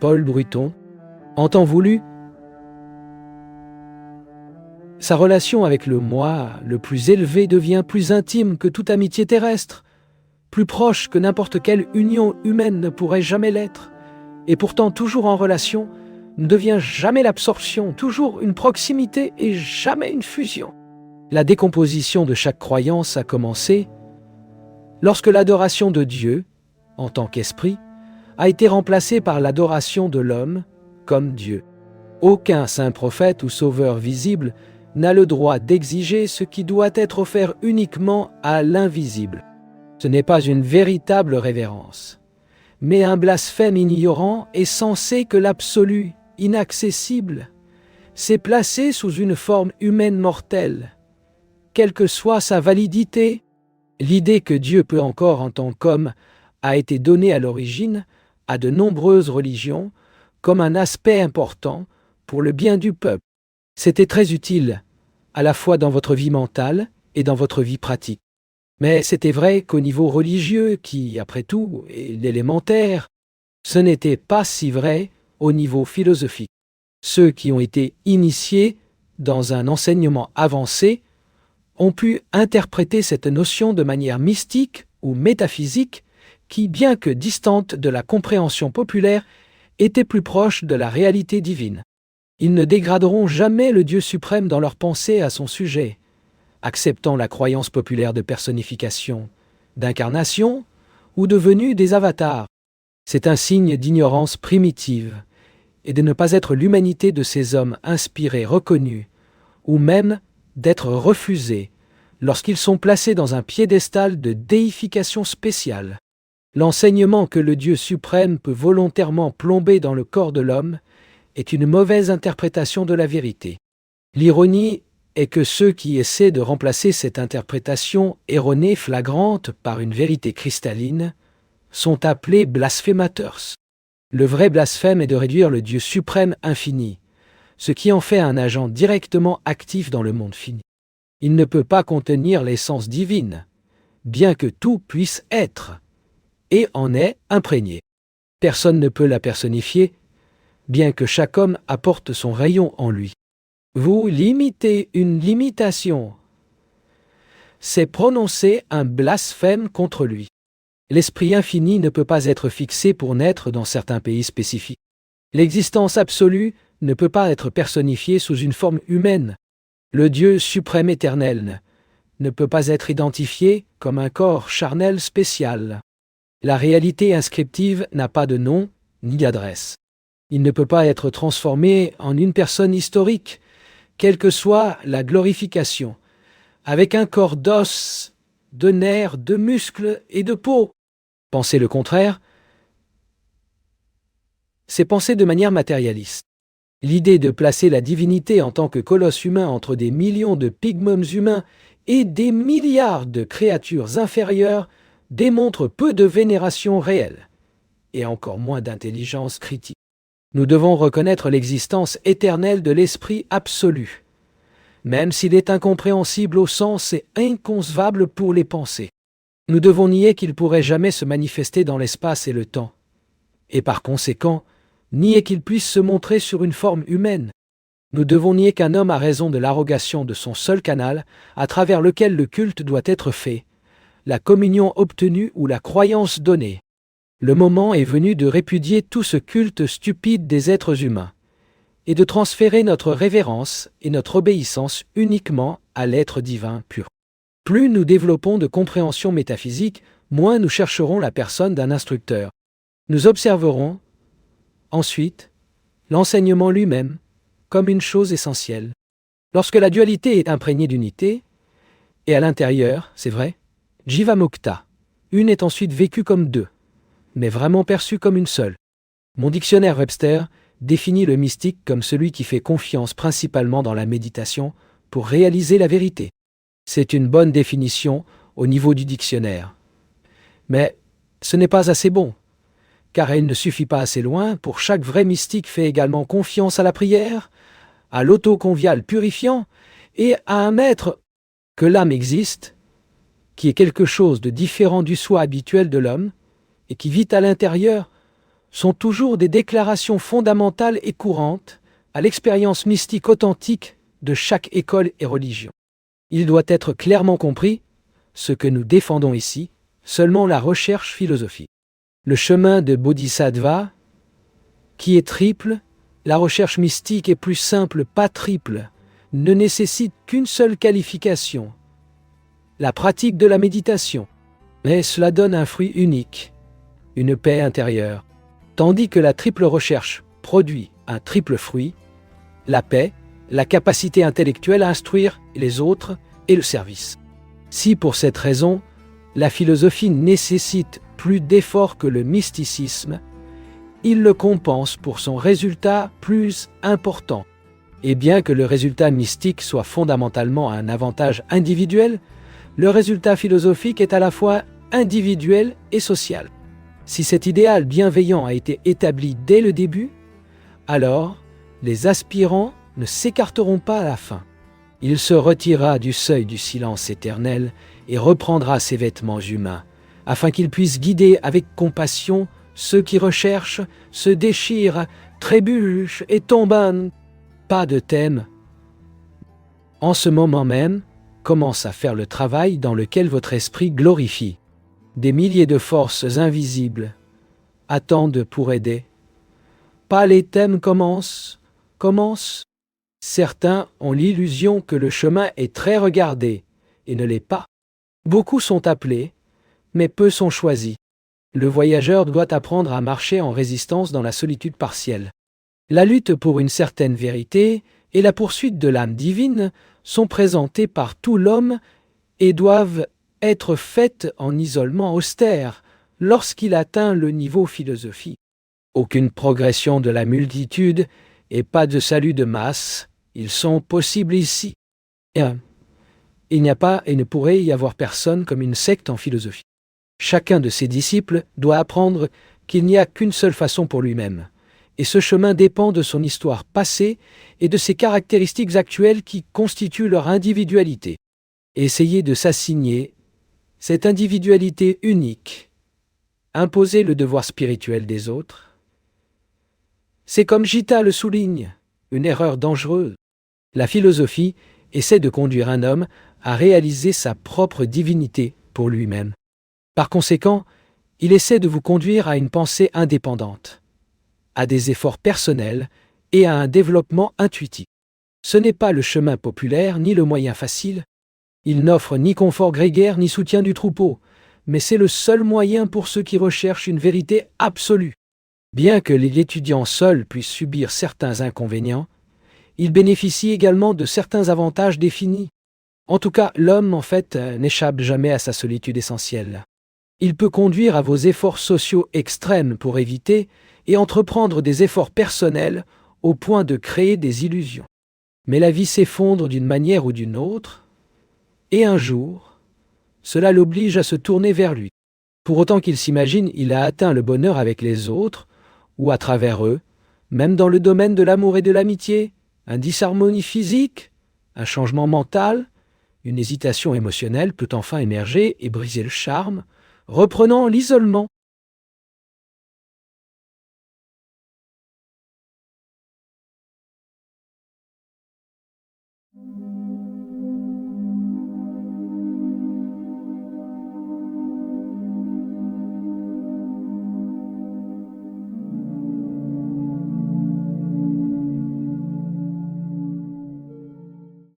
Paul Bruton, en temps voulu, sa relation avec le moi le plus élevé devient plus intime que toute amitié terrestre, plus proche que n'importe quelle union humaine ne pourrait jamais l'être, et pourtant toujours en relation, ne devient jamais l'absorption, toujours une proximité et jamais une fusion. La décomposition de chaque croyance a commencé lorsque l'adoration de Dieu, en tant qu'esprit, a été remplacée par l'adoration de l'homme comme Dieu. Aucun saint prophète ou sauveur visible n'a le droit d'exiger ce qui doit être offert uniquement à l'invisible. Ce n'est pas une véritable révérence, mais un blasphème ignorant et sensé que l'absolu, inaccessible, s'est placé sous une forme humaine mortelle. Quelle que soit sa validité, l'idée que Dieu peut encore en tant qu'homme a été donnée à l'origine à de nombreuses religions comme un aspect important pour le bien du peuple. C'était très utile, à la fois dans votre vie mentale et dans votre vie pratique. Mais c'était vrai qu'au niveau religieux, qui, après tout, est l'élémentaire, ce n'était pas si vrai au niveau philosophique. Ceux qui ont été initiés dans un enseignement avancé ont pu interpréter cette notion de manière mystique ou métaphysique qui, bien que distante de la compréhension populaire, était plus proche de la réalité divine. Ils ne dégraderont jamais le Dieu suprême dans leur pensée à son sujet, acceptant la croyance populaire de personnification, d'incarnation ou de venue des avatars. C'est un signe d'ignorance primitive et de ne pas être l'humanité de ces hommes inspirés, reconnus, ou même d'être refusés lorsqu'ils sont placés dans un piédestal de déification spéciale. L'enseignement que le Dieu suprême peut volontairement plomber dans le corps de l'homme est une mauvaise interprétation de la vérité. L'ironie est que ceux qui essaient de remplacer cette interprétation erronée flagrante par une vérité cristalline sont appelés blasphémateurs. Le vrai blasphème est de réduire le Dieu suprême infini, ce qui en fait un agent directement actif dans le monde fini. Il ne peut pas contenir l'essence divine, bien que tout puisse être, et en est imprégné. Personne ne peut la personnifier, bien que chaque homme apporte son rayon en lui. Vous limitez une limitation. C'est prononcer un blasphème contre lui. L'esprit infini ne peut pas être fixé pour naître dans certains pays spécifiques. L'existence absolue ne peut pas être personnifiée sous une forme humaine. Le Dieu suprême éternel ne peut pas être identifié comme un corps charnel spécial. La réalité inscriptive n'a pas de nom ni d'adresse. Il ne peut pas être transformé en une personne historique, quelle que soit la glorification, avec un corps d'os, de nerfs, de muscles et de peau. Penser le contraire, c'est penser de manière matérialiste. L'idée de placer la divinité en tant que colosse humain entre des millions de pygmées humains et des milliards de créatures inférieures démontre peu de vénération réelle, et encore moins d'intelligence critique. Nous devons reconnaître l'existence éternelle de l'esprit absolu, même s'il est incompréhensible au sens et inconcevable pour les pensées. Nous devons nier qu'il pourrait jamais se manifester dans l'espace et le temps, et par conséquent, nier qu'il puisse se montrer sur une forme humaine. Nous devons nier qu'un homme a raison de l'arrogation de son seul canal à travers lequel le culte doit être fait, la communion obtenue ou la croyance donnée. Le moment est venu de répudier tout ce culte stupide des êtres humains, et de transférer notre révérence et notre obéissance uniquement à l'être divin pur. Plus nous développons de compréhension métaphysique, moins nous chercherons la personne d'un instructeur. Nous observerons, ensuite, l'enseignement lui-même, comme une chose essentielle. Lorsque la dualité est imprégnée d'unité, et à l'intérieur, c'est vrai, Jivamukta, une est ensuite vécue comme deux, mais vraiment perçue comme une seule. Mon dictionnaire Webster définit le mystique comme celui qui fait confiance principalement dans la méditation pour réaliser la vérité. C'est une bonne définition au niveau du dictionnaire. Mais ce n'est pas assez bon, car elle ne suffit pas assez loin pour chaque vrai mystique fait également confiance à la prière, à l'auto-convial purifiant et à un maître que l'âme existe, qui est quelque chose de différent du soi habituel de l'homme et qui vit à l'intérieur, sont toujours des déclarations fondamentales et courantes à l'expérience mystique authentique de chaque école et religion. Il doit être clairement compris, ce que nous défendons ici, seulement la recherche philosophique. Le chemin de Bodhisattva, qui est triple, la recherche mystique est plus simple, pas triple, ne nécessite qu'une seule qualification, la pratique de la méditation. Mais cela donne un fruit unique, une paix intérieure, tandis que la triple recherche produit un triple fruit, la paix, la capacité intellectuelle à instruire les autres et le service. Si pour cette raison, la philosophie nécessite plus d'efforts que le mysticisme, il le compense pour son résultat plus important. Et bien que le résultat mystique soit fondamentalement un avantage individuel, le résultat philosophique est à la fois individuel et social. Si cet idéal bienveillant a été établi dès le début, alors les aspirants ne s'écarteront pas à la fin. Il se retirera du seuil du silence éternel et reprendra ses vêtements humains, afin qu'il puisse guider avec compassion ceux qui recherchent, se déchirent, trébuchent et tombent. Pas de thème. En ce moment même, commence à faire le travail dans lequel votre esprit glorifie. Des milliers de forces invisibles attendent pour aider. Pas les thèmes commencent. Certains ont l'illusion que le chemin est très regardé et ne l'est pas. Beaucoup sont appelés, mais peu sont choisis. Le voyageur doit apprendre à marcher en résistance dans la solitude partielle. La lutte pour une certaine vérité et la poursuite de l'âme divine sont présentées par tout l'homme et doivent être faites en isolement austère lorsqu'il atteint le niveau philosophique. Aucune progression de la multitude et pas de salut de masse, ils sont possibles ici. Il n'y a pas et ne pourrait y avoir personne comme une secte en philosophie. Chacun de ses disciples doit apprendre qu'il n'y a qu'une seule façon pour lui-même, et ce chemin dépend de son histoire passée et de ses caractéristiques actuelles qui constituent leur individualité. Essayez de s'assigner cette individualité unique, imposer le devoir spirituel des autres. C'est comme Gita le souligne, une erreur dangereuse. La philosophie essaie de conduire un homme à réaliser sa propre divinité pour lui-même. Par conséquent, il essaie de vous conduire à une pensée indépendante, à des efforts personnels et à un développement intuitif. Ce n'est pas le chemin populaire ni le moyen facile. Il n'offre ni confort grégaire ni soutien du troupeau, mais c'est le seul moyen pour ceux qui recherchent une vérité absolue. Bien que l'étudiant seul puisse subir certains inconvénients, il bénéficie également de certains avantages définis. En tout cas, l'homme, en fait, n'échappe jamais à sa solitude essentielle. Il peut conduire à vos efforts sociaux extrêmes pour éviter et entreprendre des efforts personnels au point de créer des illusions. Mais la vie s'effondre d'une manière ou d'une autre, et un jour, cela l'oblige à se tourner vers lui. Pour autant qu'il s'imagine, il a atteint le bonheur avec les autres, ou à travers eux, même dans le domaine de l'amour et de l'amitié, un disharmonie physique, un changement mental, une hésitation émotionnelle peut enfin émerger et briser le charme, reprenant l'isolement.